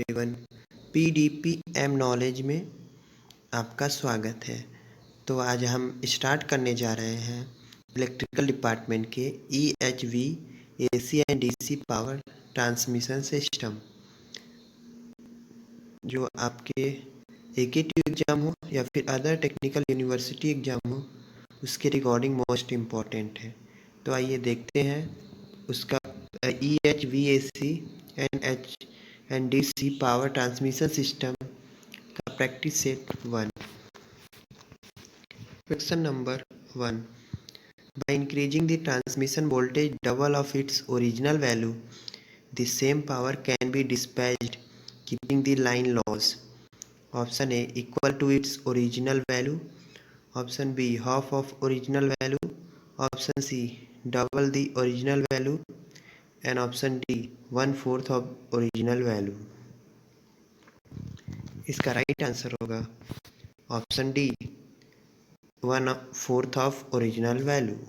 Everyone, पीडीपीएम knowledge में आपका स्वागत है। तो आज हम स्टार्ट करने जा रहे हैं इलेक्ट्रिकल डिपार्टमेंट के EHV AC and DC power transmission system, जो आपके एकेटी एग्ज़ाम हो या फिर अदर टेक्निकल यूनिवर्सिटी एग्ज़ाम हो, उसके रिकॉर्डिंग मोस्ट इम्पॉर्टेंट है। तो आइए देखते हैं उसका EHVAC and DC power transmission system का practice set 1। Question number 1। By increasing the transmission voltage double of its original value, the same power can be dispatched keeping the line loss. Option A equal to its original value. Option B half of original value. Option C double the original value. And option D 1/4 of original value. इसका right answer होगा option D 1/4 of original value.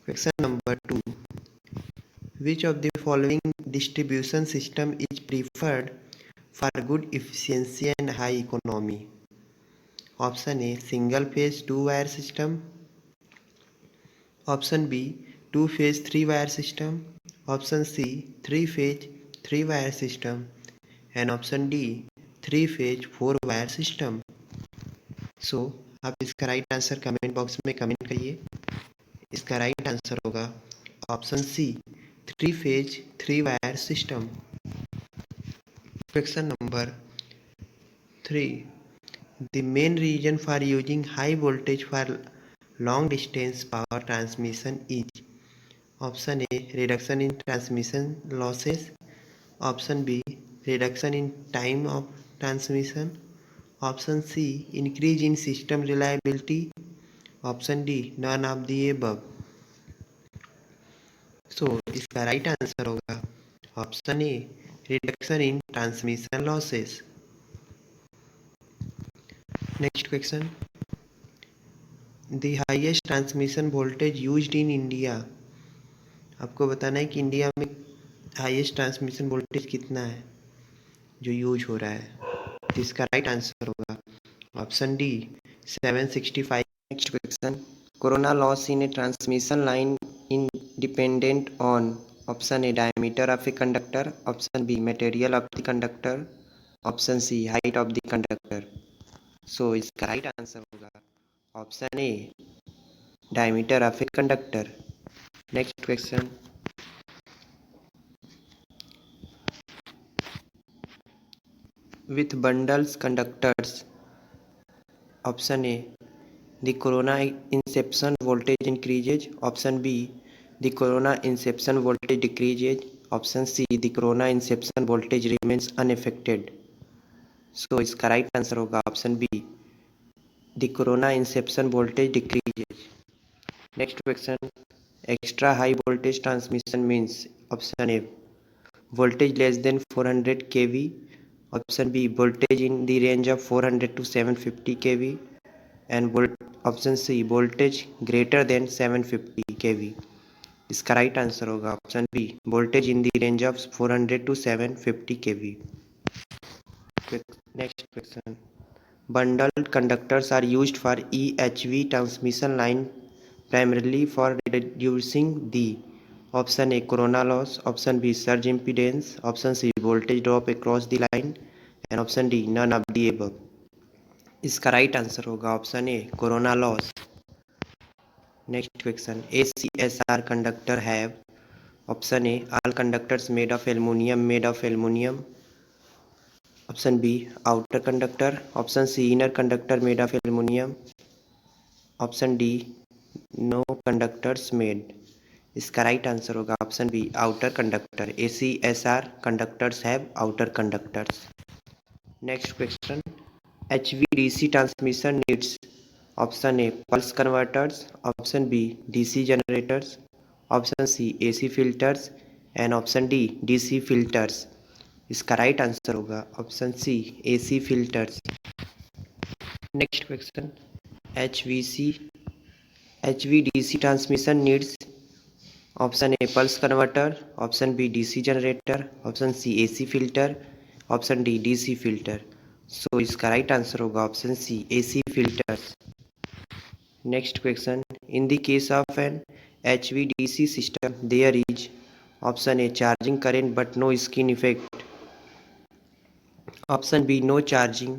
Question number 2. Which of the following distribution system is preferred for good efficiency and high economy? Option A single phase 2 wire system. Option B 2 phase 3 wire system. Option C 3 phase 3 wire system. And option D 3 phase 4 wire system. So आप इसका right answer comment box में comment करिए। इसका right answer होगा option C 3 phase 3 wire system. Question number 3. The main reason for using high voltage for long distance power transmission is option A reduction in transmission losses, option B reduction in time of transmission, option C increase in system reliability, option D none of the above. So इसका right answer होगा option A reduction in transmission losses. Next question. The highest transmission voltage used in India. आपको बताना है कि India में highest transmission voltage कितना है जो यूज हो रहा है. तो इसका राइट आंसर होगा option D 765. Next question. Corona loss in a transmission line independent on option A diameter of a conductor, option B material of the conductor, option C height of the conductor. So इसका right answer होगा option A diameter of a conductor. Next question. With bundles conductors, option A the corona inception voltage increases, option B the corona inception voltage decreases, option C the corona inception voltage remains unaffected. So इसका right answer होगा option B the corona inception voltage decreases. Next question. Extra high voltage transmission means option A voltage less than 400 kV, option B voltage in the range of 400 to 750 kV, and option C voltage greater than 750 kV. इसका right answer होगा option B voltage in the range of 400 to 750 kV. Next question. Bundled conductors are used for EHV transmission line primarily for reducing the option A corona loss, option B surge impedance, option C voltage drop across the line, and option D none of the above. इसका right answer होगा option A corona loss. Next question. ACSR conductor have option A all conductors made of aluminum, option B outer conductor, option C inner conductor made of aluminum, option D no conductors made. इसका right answer होगा option B outer conductor. ACSR conductors have outer conductors. Next question. HVDC transmission needs option A pulse converters, option B DC generators, option C AC filters, and option D DC filters. इसका right answer होगा option C AC filters. Next question. HVDC transmission needs option A pulse converter, option B DC generator, option C AC filter, option D DC filter. So इसका right answer होगा option C AC filters. Next question, in the case of an HVDC system there is option A charging current but no skin effect, option B no charging,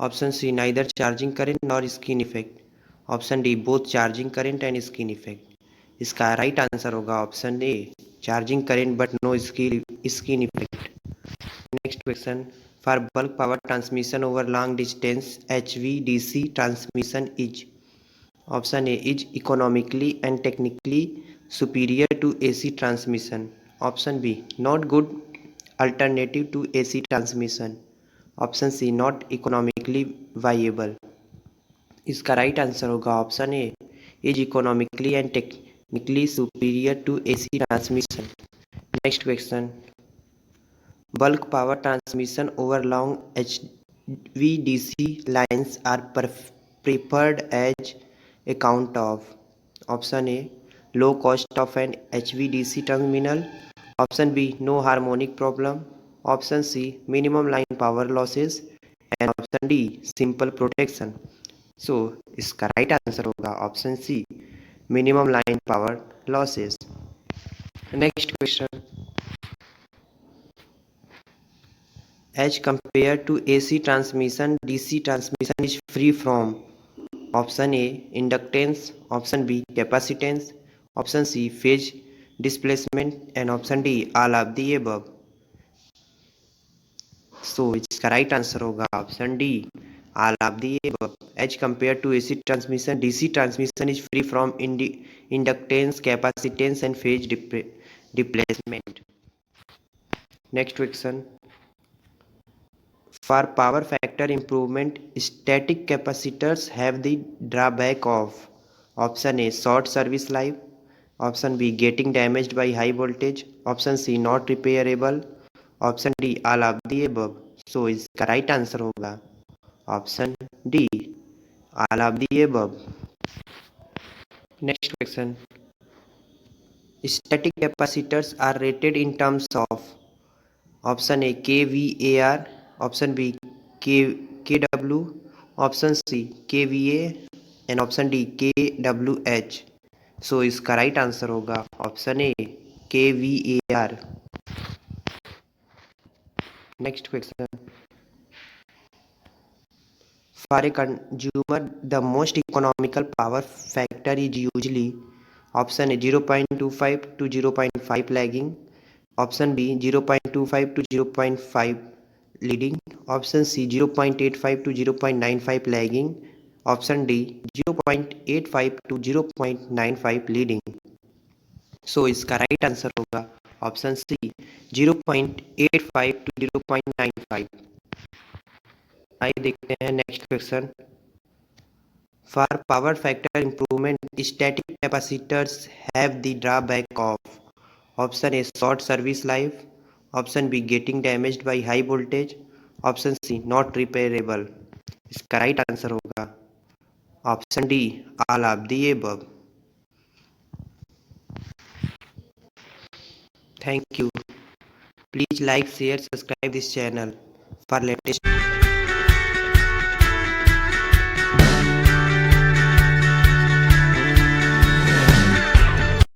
option C neither charging current nor skin effect, option D both charging current and skin effect। इसका right answer होगा option A charging current but no skin effect. Next question, for bulk power transmission over long distance HVDC transmission is, option A is economically and technically superior to AC transmission, option B not good alternative to AC transmission, option C not economically viable. इसका right answer होगा option A is economically and technically superior to AC transmission. Next question, bulk power transmission over long HVDC lines are preferred as account of, option A low cost of an HVDC terminal, option B no harmonic problem, option C minimum line power losses, and option D simple protection। So इसका right answer होगा option C minimum line power losses. Next question, as compare to AC transmission DC transmission is free from, option A inductance, option B capacitance, option C phase displacement, and option D all of the above. So इसका right answer होगा option D all of the above. As compare to AC transmission DC transmission is free from inductance capacitance and phase displacement. Next question, for power factor improvement static capacitors have the drawback of, option A short service life, option B getting damaged by high voltage, option C not repairable, option D all of the above। So इसका right answer होगा option D all of the above। Next question, static capacitors are rated in terms of, option A kVAR, option B kW, option C kVA, and option D kWH। So इसका right answer होगा option A kVAR। Next question, for a consumer the most economical power factor is usually, option A 0.25 to 0.5 lagging, option B 0.25 to 0.5 leading, option C 0.85 to 0.95 lagging, option D 0.85 to 0.95 leading. So इसका right answer होगा option C 0.85 to 0.95। आइए देखते हैं next question, for power factor improvement static capacitors have the drawback of, option A short service life, option B getting damaged by high voltage, option C not repairable. इसका right answer होगा option D all of the above. Thank you. Please like share subscribe this channel for latest